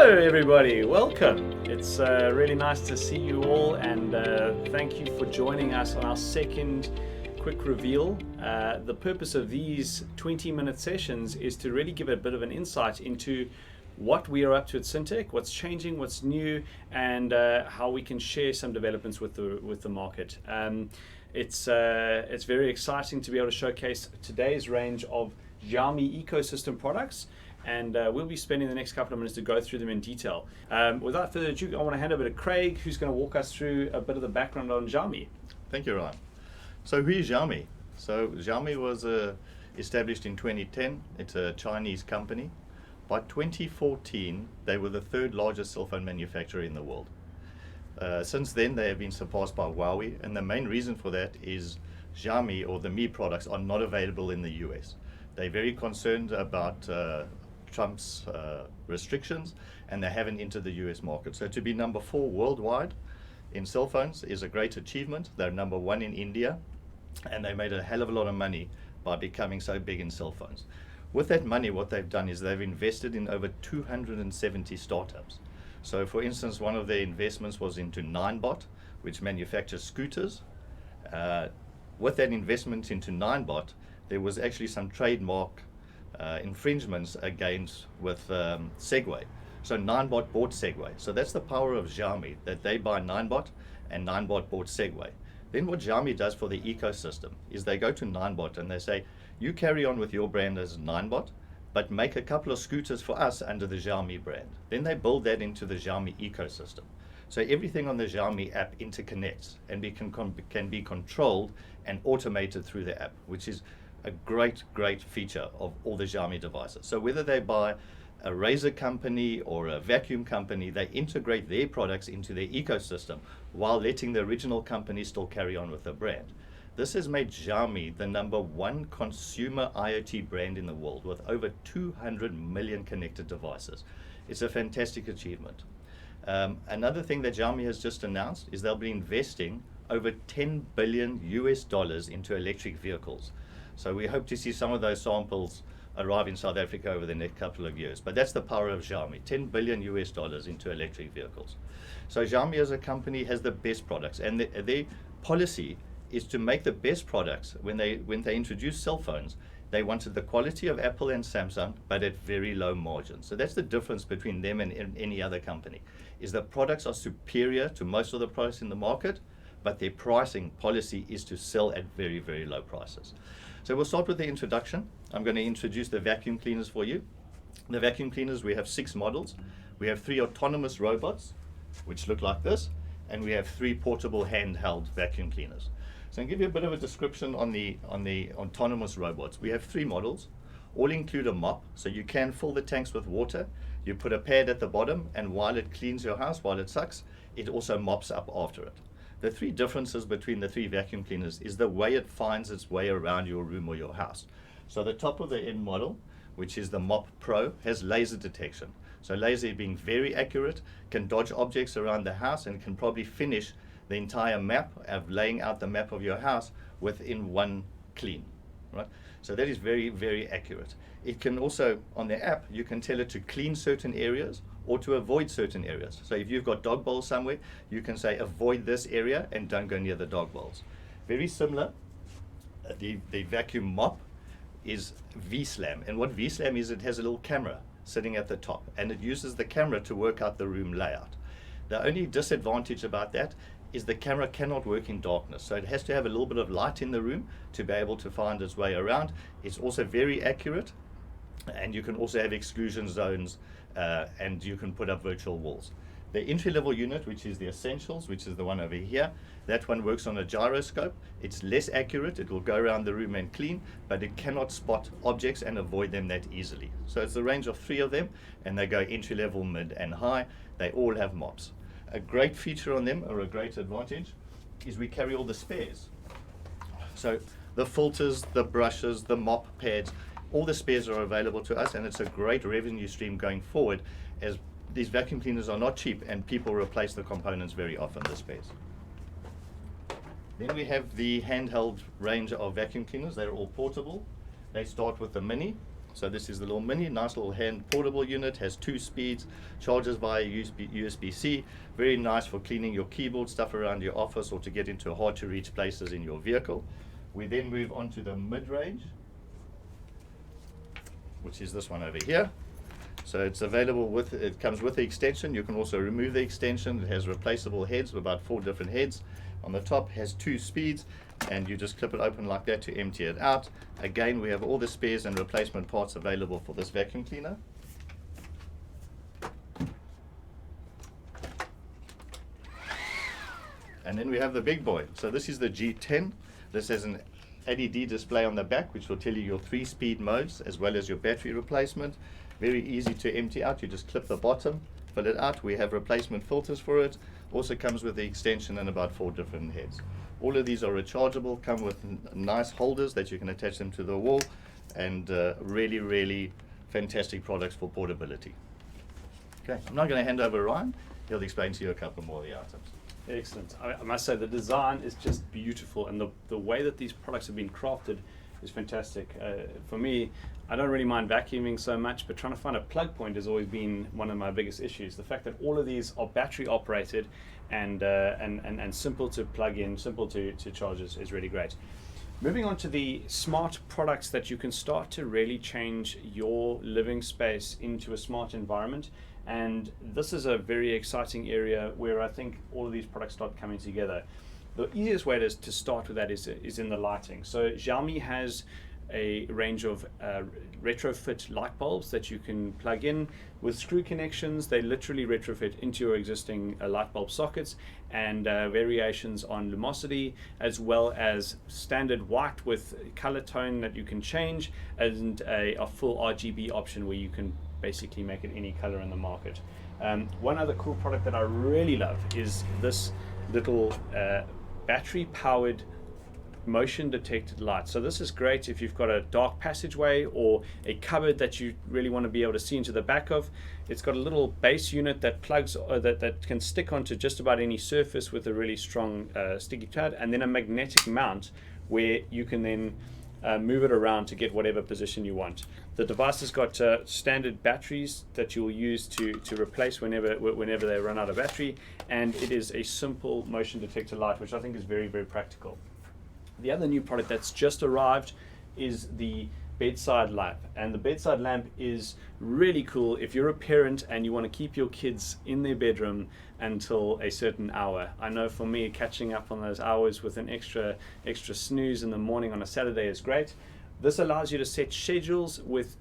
Hello everybody, welcome. It's really nice to see you all, and thank you for joining us on our second quick reveal. The purpose of these 20-minute sessions is to really give a bit of an insight into what we are up to at Syntech, what's changing, what's new, and how we can share some developments with the market. It's very exciting to be able to showcase today's range of Xiaomi ecosystem products, and we'll be spending the next couple of minutes to go through them in detail. Without further ado, I want to hand over to Craig, who's going to walk us through a bit of the background on Xiaomi. Thank you, Ryan. So who is Xiaomi? So Xiaomi was established in 2010. It's a Chinese company. By 2014, they were the third largest cell phone manufacturer in the world. Since then, they have been surpassed by Huawei, and the main reason for that is Xiaomi, or the Mi products, are not available in the US. They're very concerned about Trump's restrictions, and they haven't entered the US market. So to be number 4 worldwide in cell phones is a great achievement. They're number 1 in India, and they made a hell of a lot of money by becoming so big in cell phones. With that money, what they've done is they've invested in over 270 startups. So for instance, one of their investments was into Ninebot, which manufactures scooters. With that investment into Ninebot, there was actually some trademark infringements with Segway. So Ninebot bought Segway. So that's the power of Xiaomi, that they buy Ninebot, and Ninebot bought Segway. Then what Xiaomi does for the ecosystem is they go to Ninebot and they say, you carry on with your brand as Ninebot, but make a couple of scooters for us under the Xiaomi brand. Then they build that into the Xiaomi ecosystem. So everything on the Xiaomi app interconnects and can be controlled and automated through the app, which is a great feature of all the Xiaomi devices. So whether they buy a razor company or a vacuum company, they integrate their products into their ecosystem while letting the original company still carry on with the brand. This has made Xiaomi the number 1 consumer IoT brand in the world, with over 200 million connected devices. It's a fantastic achievement. Another thing that Xiaomi has just announced is they'll be investing over $10 billion into electric vehicles. So we hope to see some of those samples arrive in South Africa over the next couple of years. But that's the power of Xiaomi, $10 billion into electric vehicles. So Xiaomi as a company has the best products, and their policy is to make the best products. When they introduced cell phones, they wanted the quality of Apple and Samsung, but at very low margins. So that's the difference between them and any other company, is that products are superior to most of the products in the market, but their pricing policy is to sell at very, very low prices. So we'll start with the introduction. I'm going to introduce the vacuum cleaners for you. The vacuum cleaners, we have 6 models. We have 3 autonomous robots, which look like this, and we have 3 portable handheld vacuum cleaners. So I'll give you a bit of a description on the autonomous robots. We have 3 models. All include a mop, so you can fill the tanks with water. You put a pad at the bottom, and while it cleans your house, while it sucks, it also mops up after it. The 3 differences between the 3 vacuum cleaners is the way it finds its way around your room or your house. So the top of the end model, which is the Mop Pro, has laser detection. So laser being very accurate, can dodge objects around the house, and can probably finish the entire map of laying out the map of your house within 1 clean, right? So that is very, very accurate. It can also, on the app, you can tell it to clean certain areas or to avoid certain areas. So if you've got dog bowls somewhere, you can say avoid this area and don't go near the dog bowls. Very similar, the vacuum mop is V-Slam. And what V-Slam is, it has a little camera sitting at the top, and it uses the camera to work out the room layout. The only disadvantage about that is the camera cannot work in darkness. So it has to have a little bit of light in the room to be able to find its way around. It's also very accurate, and you can also have exclusion zones, and you can put up virtual walls. The entry-level unit, which is the Essentials, which is the one over here, that one works on a gyroscope. It's less accurate. It will go around the room and clean, but it cannot spot objects and avoid them that easily. So it's a range of 3 of them, and they go entry-level, mid, and high. They all have mops. A great feature on them, or a great advantage, is we carry all the spares. So the filters, the brushes, the mop pads, all the spares are available to us, and it's a great revenue stream going forward, as these vacuum cleaners are not cheap and people replace the components very often, the spares. Then we have the handheld range of vacuum cleaners. They're all portable. They start with the Mini. So this is the little mini, nice little hand portable unit, has 2 speeds, charges via USB-C, very nice for cleaning your keyboard stuff around your office or to get into hard to reach places in your vehicle. We then move on to the mid-range, which is this one over here. So it's available with, it comes with the extension. You can also remove the extension. It has replaceable heads, with about 4 different heads. On the top has 2 speeds, and you just clip it open like that to empty it out. Again, we have all the spares and replacement parts available for this vacuum cleaner. And then we have the big boy. So this is the G10. This has an LED display on the back, which will tell you your 3-speed modes as well as your battery replacement. Very easy to empty out. You just clip the bottom, fill it out. We have replacement filters for it. Also comes with the extension and about 4 different heads. All of these are rechargeable, come with nice holders that you can attach them to the wall, and really, really fantastic products for portability. Okay, I'm now going to hand over to Ryan. He'll explain to you a couple more of the items. Excellent. I must say the design is just beautiful, and the way that these products have been crafted is fantastic. For me, I don't really mind vacuuming so much, but trying to find a plug point has always been one of my biggest issues. The fact that all of these are battery operated and simple to plug in, simple to charge is really great. Moving on to the smart products that you can start to really change your living space into a smart environment. And this is a very exciting area where I think all of these products start coming together. The easiest way to start with that is in the lighting. So Xiaomi has a range of retrofit light bulbs that you can plug in with screw connections. They literally retrofit into your existing light bulb sockets, and variations on luminosity, as well as standard white with color tone that you can change, and a full RGB option where you can basically make it any color in the market. One other cool product that I really love is this little battery powered motion detected light. So this is great if you've got a dark passageway or a cupboard that you really want to be able to see into the back of. It's got a little base unit that plugs that can stick onto just about any surface with a really strong sticky pad, and then a magnetic mount where you can then move it around to get whatever position you want. The device has got standard batteries that you'll use to replace whenever they run out of battery, and it is a simple motion detector light, which I think is very, very practical. The other new product that's just arrived is the bedside lamp, and the bedside lamp is really cool if you're a parent and you want to keep your kids in their bedroom until a certain hour. I know for me, catching up on those hours with an extra snooze in the morning on a Saturday is great. This allows you to set schedules with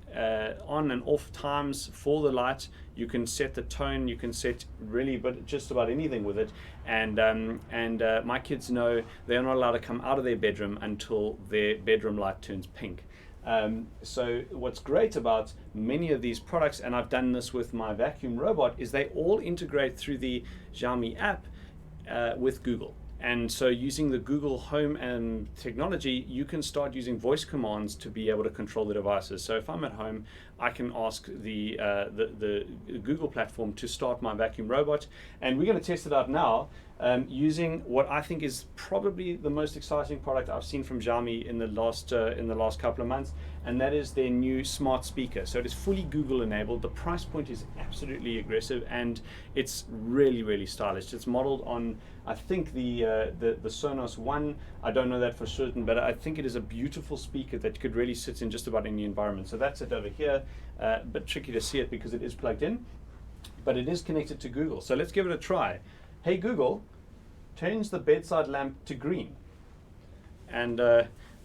on and off times for the light. You can set the tone, you can set really but just about anything with it. And my kids know they're not allowed to come out of their bedroom until their bedroom light turns pink. So what's great about many of these products, and I've done this with my vacuum robot, is they all integrate through the Xiaomi app with Google. And so using the Google Home and technology, you can start using voice commands to be able to control the devices. So if I'm at home, I can ask the Google platform to start my vacuum robot. And we're going to test it out now using what I think is probably the most exciting product I've seen from Xiaomi in the last couple of months, and that is their new smart speaker. So it is fully Google enabled. The price point is absolutely aggressive, and it's really, really stylish. It's modeled on, I think, the Sonos One. I don't know that for certain, but I think it is a beautiful speaker that could really sit in just about any environment. So that's it over here. A bit tricky to see it because it is plugged in, but it is connected to Google. So let's give it a try. Hey Google, change the bedside lamp to green. And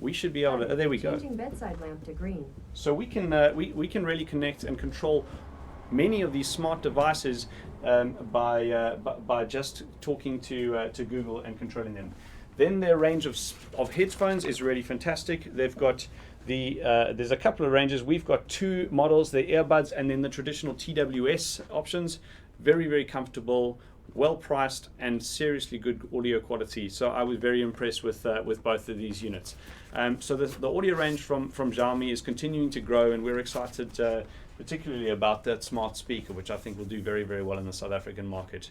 we should be able to, there we go. Changing bedside lamp to green. So we can we can really connect and control many of these smart devices by just talking to Google and controlling them. Then their range of headphones is really fantastic. They've got there's a couple of ranges. We've got 2 models, the earbuds and then the traditional TWS options. Very, very comfortable, well priced, and seriously good audio quality. So I was very impressed with both of these units. So the audio range from Xiaomi is continuing to grow, and we're excited particularly about that smart speaker, which I think will do very, very well in the South African market.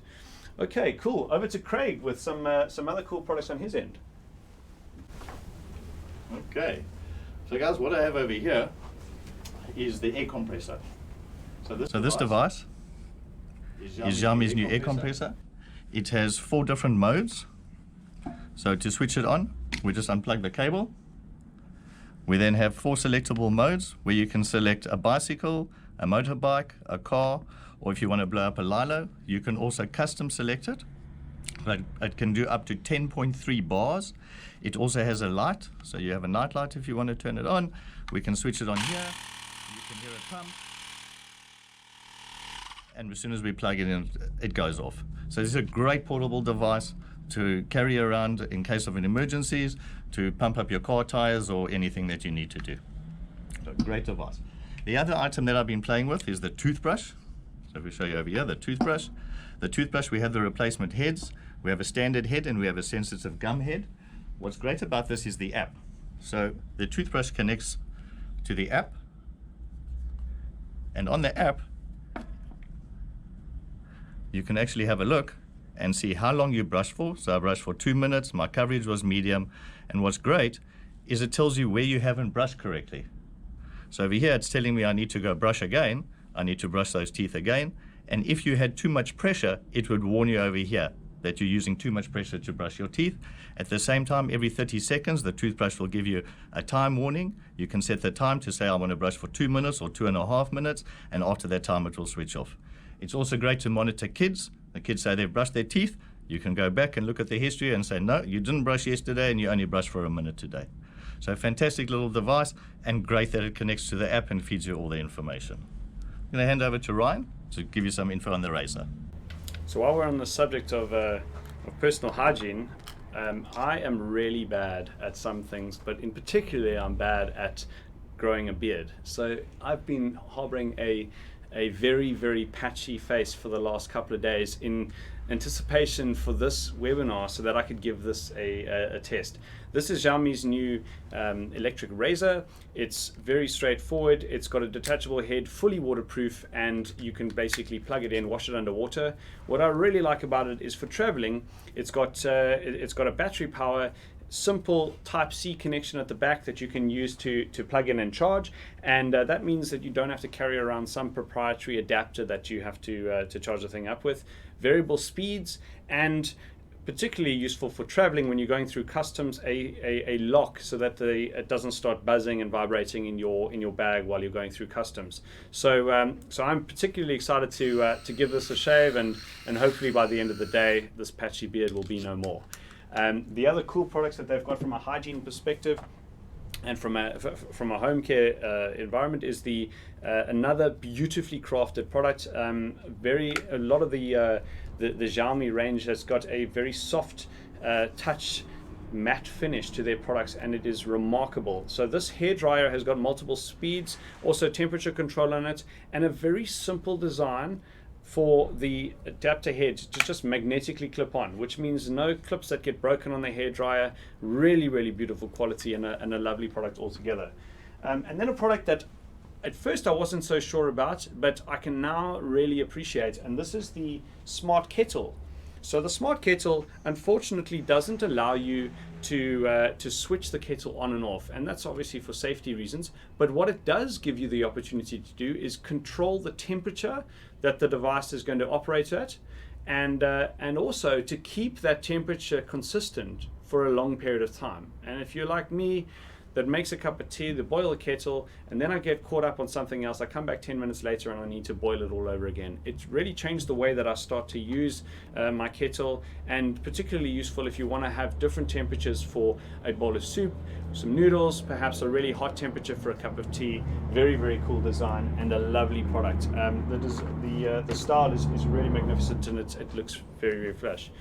Okay, cool. Over to Craig with some other cool products on his end. Okay, so guys, what I have over here is the air compressor. So this device is Xiaomi's new air compressor. It has 4 different modes. So to switch it on, we just unplug the cable. We then have 4 selectable modes where you can select a bicycle, a motorbike, a car, or if you want to blow up a Lilo, you can also custom select it. But it can do up to 10.3 bars. It also has a light, so you have a night light if you want to turn it on. We can switch it on here. You can hear it pump. And as soon as we plug it in, it goes off. So this is a great portable device to carry around in case of an emergencies, to pump up your car tires or anything that you need to do. So great device. The other item that I've been playing with is the toothbrush. So if we show you over here, the toothbrush. The toothbrush, we have the replacement heads. We have a standard head and we have a sensitive gum head. What's great about this is the app. So the toothbrush connects to the app. And on the app, you can actually have a look and see how long you brushed for. So I brushed for 2 minutes, my coverage was medium, and what's great is it tells you where you haven't brushed correctly. So over here it's telling me I need to go brush again, I need to brush those teeth again, and if you had too much pressure, it would warn you over here that you're using too much pressure to brush your teeth. At the same time, every 30 seconds, the toothbrush will give you a time warning. You can set the time to say I want to brush for 2 minutes or 2.5 minutes, and after that time it will switch off. It's also great to monitor kids. The kids say they've brushed their teeth. You can go back and look at the history and say, no, you didn't brush yesterday and you only brushed for a minute today. So fantastic little device, and great that it connects to the app and feeds you all the information. I'm going to hand over to Ryan to give you some info on the Razer. So while we're on the subject of personal hygiene, I am really bad at some things, but in particular I'm bad at growing a beard. So I've been harboring a very, very patchy face for the last couple of days in anticipation for this webinar so that I could give this a test. This is Xiaomi's new electric razor. It's very straightforward. It's got a detachable head, fully waterproof, and you can basically plug it in, wash it underwater. What I really like about it is for traveling, it's got a battery power, simple Type-C connection at the back that you can use to plug in and charge, and that means that you don't have to carry around some proprietary adapter that you have to charge the thing up with. Variable speeds, and particularly useful for traveling when you're going through customs, a lock so that it doesn't start buzzing and vibrating in your bag while you're going through customs. So I'm particularly excited to give this a shave, and hopefully by the end of the day this patchy beard will be no more. The other cool products that they've got from a hygiene perspective and from a home care environment is another beautifully crafted product. A lot of the Xiaomi range has got a very soft touch matte finish to their products, and it is remarkable. So this hairdryer has got multiple speeds, also temperature control on it, and a very simple design for the adapter head to just magnetically clip on, which means no clips that get broken on the hairdryer. Really, really beautiful quality, and a lovely product altogether. And then a product that at first I wasn't so sure about, but I can now really appreciate, and this is the Smart Kettle. So the Smart Kettle unfortunately doesn't allow you to switch the kettle on and off, and that's obviously for safety reasons. But what it does give you the opportunity to do is control the temperature that the device is going to operate at, and also to keep that temperature consistent for a long period of time. And if you're like me, that makes a cup of tea, they boil the kettle, and then I get caught up on something else. I come back 10 minutes later and I need to boil it all over again. It's really changed the way that I start to use my kettle, and particularly useful if you want to have different temperatures for a bowl of soup, some noodles, perhaps a really hot temperature for a cup of tea. Very, very cool design and a lovely product. The style is really magnificent, and it looks very, very fresh.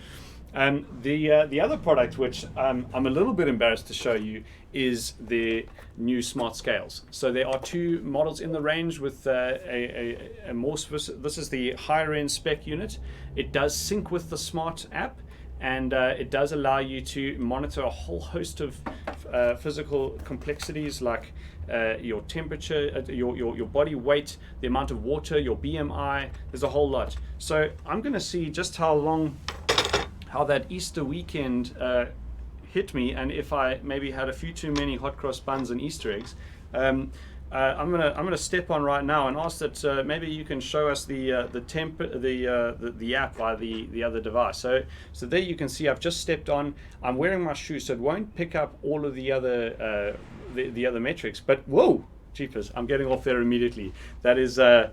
The other product, which I'm a little bit embarrassed to show you, is the new smart scales. So there are 2 models in the range with a more specific. This is the higher end spec unit. It does sync with the smart app, and it does allow you to monitor a whole host of physical complexities like your temperature, your body weight, the amount of water, your BMI. There's a whole lot. So I'm going to see just how that Easter weekend hit me, and if I maybe had a few too many hot cross buns and Easter eggs. I'm gonna step on right now and ask that maybe you can show us the app by the other device. So there you can see I've just stepped on. I'm wearing my shoes, so it won't pick up all of the other the other metrics. But whoa, jeepers! I'm getting off there immediately. That is that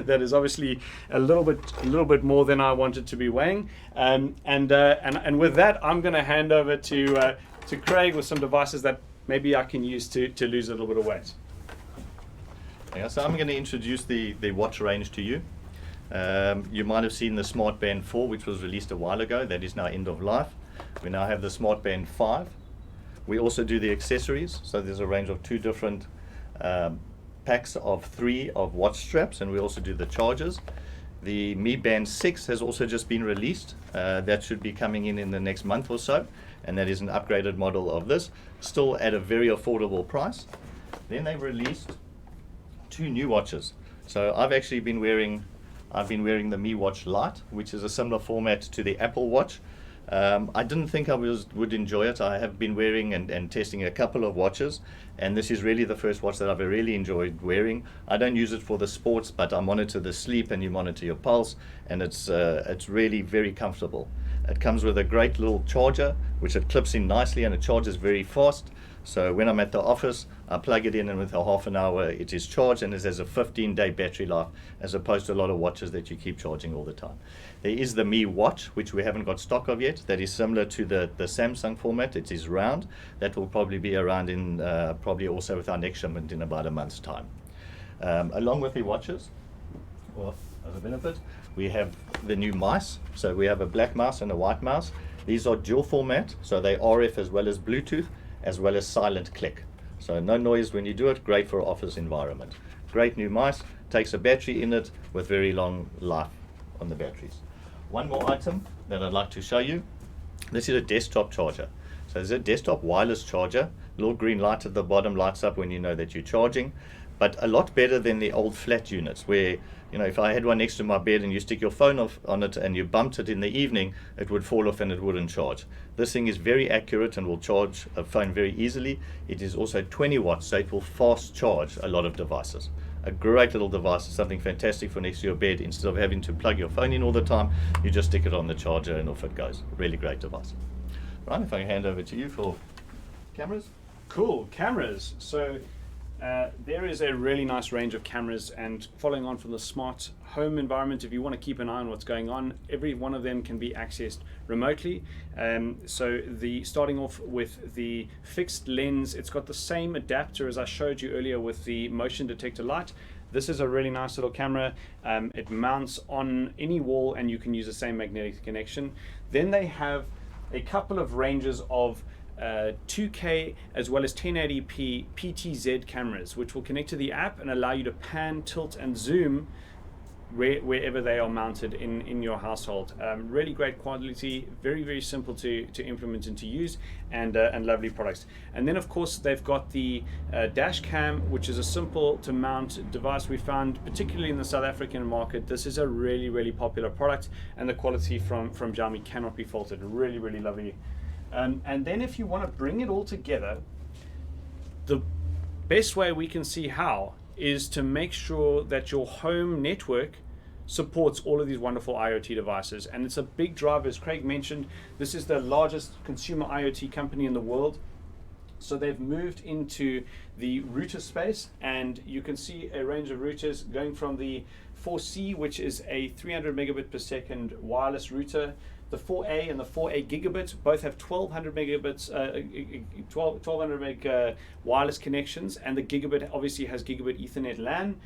is obviously a little bit more than I wanted to be weighing. And with that, I'm going to hand over to Craig with some devices that maybe I can use to lose a little bit of weight. Yeah, so I'm going to introduce the watch range to you. You might have seen the Smart Band 4, which was released a while ago. That is now end of life. We now have the Smart Band 5. We also do the accessories. So there's a range of 2 different packs of 3 of watch straps, and we also do the chargers. The Mi Band 6 has also just been released. That should be coming in the next month or so, and that is an upgraded model of this, still at a very affordable price. Then they've released 2 new watches. So I've actually been wearing the Mi Watch Lite, which is a similar format to the Apple Watch. I didn't think I would enjoy it. I have been wearing and testing a couple of watches, and this is really the first watch that I've really enjoyed wearing. I don't use it for the sports, but I monitor the sleep and you monitor your pulse, and it's really very comfortable. It comes with a great little charger, which it clips in nicely and it charges very fast. So when I'm at the office, I plug it in and within half an hour it is charged, and it has a 15-day battery life as opposed to a lot of watches that you keep charging all the time. There is the Mi Watch, which we haven't got stock of yet. That is similar to the Samsung format. It is round. That will probably be around in probably also with our next shipment in about a month's time. Along with the watches, well, as a benefit, we have the new mice. So we have a black mouse and a white mouse. These are dual format, so they RF as well as Bluetooth, as well as silent click. So no noise when you do it, great for office environment. Great new mice, takes a battery in it with very long life on the batteries. One more item that I'd like to show you. This is a desktop charger. So there's a desktop wireless charger, little green light at the bottom lights up when you know that you're charging, but a lot better than the old flat units where, you know, if I had one next to my bed and you stick your phone on it and you bumped it in the evening, it would fall off and it wouldn't charge. This thing is very accurate and will charge a phone very easily. It is also 20 watts, so it will fast charge a lot of devices. A great little device, something fantastic for next to your bed. Instead of having to plug your phone in all the time, you just stick it on the charger and off it goes. Really great device. Right, if I can hand over to you for cameras. Cool, cameras. So there is a really nice range of cameras, and following on from the smart home environment, if you want to keep an eye on what's going on, every one of them can be accessed remotely. So starting off with the fixed lens, it's got the same adapter as I showed you earlier with the motion detector light. This is a really nice little camera. It mounts on any wall and you can use the same magnetic connection. Then they have a couple of ranges of 2K as well as 1080p PTZ cameras, which will connect to the app and allow you to pan, tilt and zoom wherever they are mounted in your household. Really great quality, very, very simple to implement and to use, and lovely products. And then of course they've got the dash cam, which is a simple to mount device. We found, particularly in the South African market, this is a really, really popular product, and the quality from Xiaomi cannot be faulted. Really, really lovely. And then if you want to bring it all together, the best way we can see how is to make sure that your home network supports all of these wonderful IoT devices. And it's a big driver, as Craig mentioned. This is the largest consumer IoT company in the world. So they've moved into the router space, and you can see a range of routers going from the 4C, which is a 300 megabit per second wireless router. The 4A and the 4A gigabit both have 1200 megabits, 1200 meg wireless connections, and the gigabit obviously has gigabit Ethernet LAN.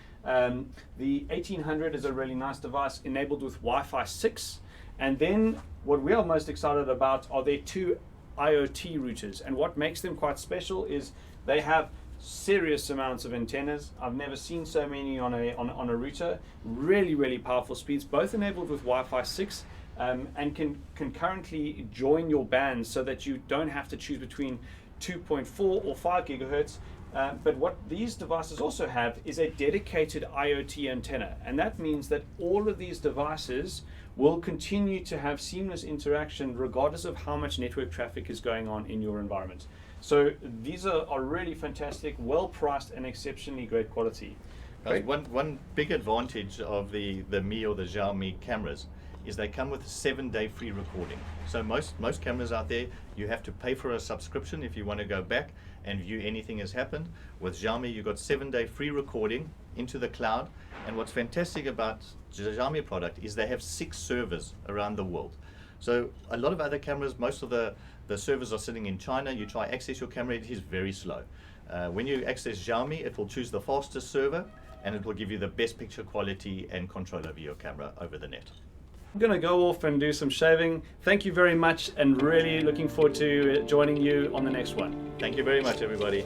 The 1800 is a really nice device enabled with Wi-Fi 6. And then what we are most excited about are their 2 IoT routers. And what makes them quite special is they have serious amounts of antennas. I've never seen so many on a router. Really, really powerful speeds, both enabled with Wi-Fi 6. And can concurrently join your bands so that you don't have to choose between 2.4 or 5 gigahertz. But what these devices also have is a dedicated IoT antenna. And that means that all of these devices will continue to have seamless interaction regardless of how much network traffic is going on in your environment. So these are really fantastic, well priced and exceptionally great quality. Great. One big advantage of the Mi or the Xiaomi cameras is they come with 7-day free recording. So most cameras out there, you have to pay for a subscription if you want to go back and view anything has happened. With Xiaomi, you got 7-day free recording into the cloud. And what's fantastic about the Xiaomi product is they have 6 servers around the world. So a lot of other cameras, most of the servers are sitting in China. You try access your camera, it is very slow. When you access Xiaomi, it will choose the fastest server and it will give you the best picture quality and control over your camera over the net. I'm going to go off and do some shaving. Thank you very much, and really looking forward to joining you on the next one. Thank you very much, everybody.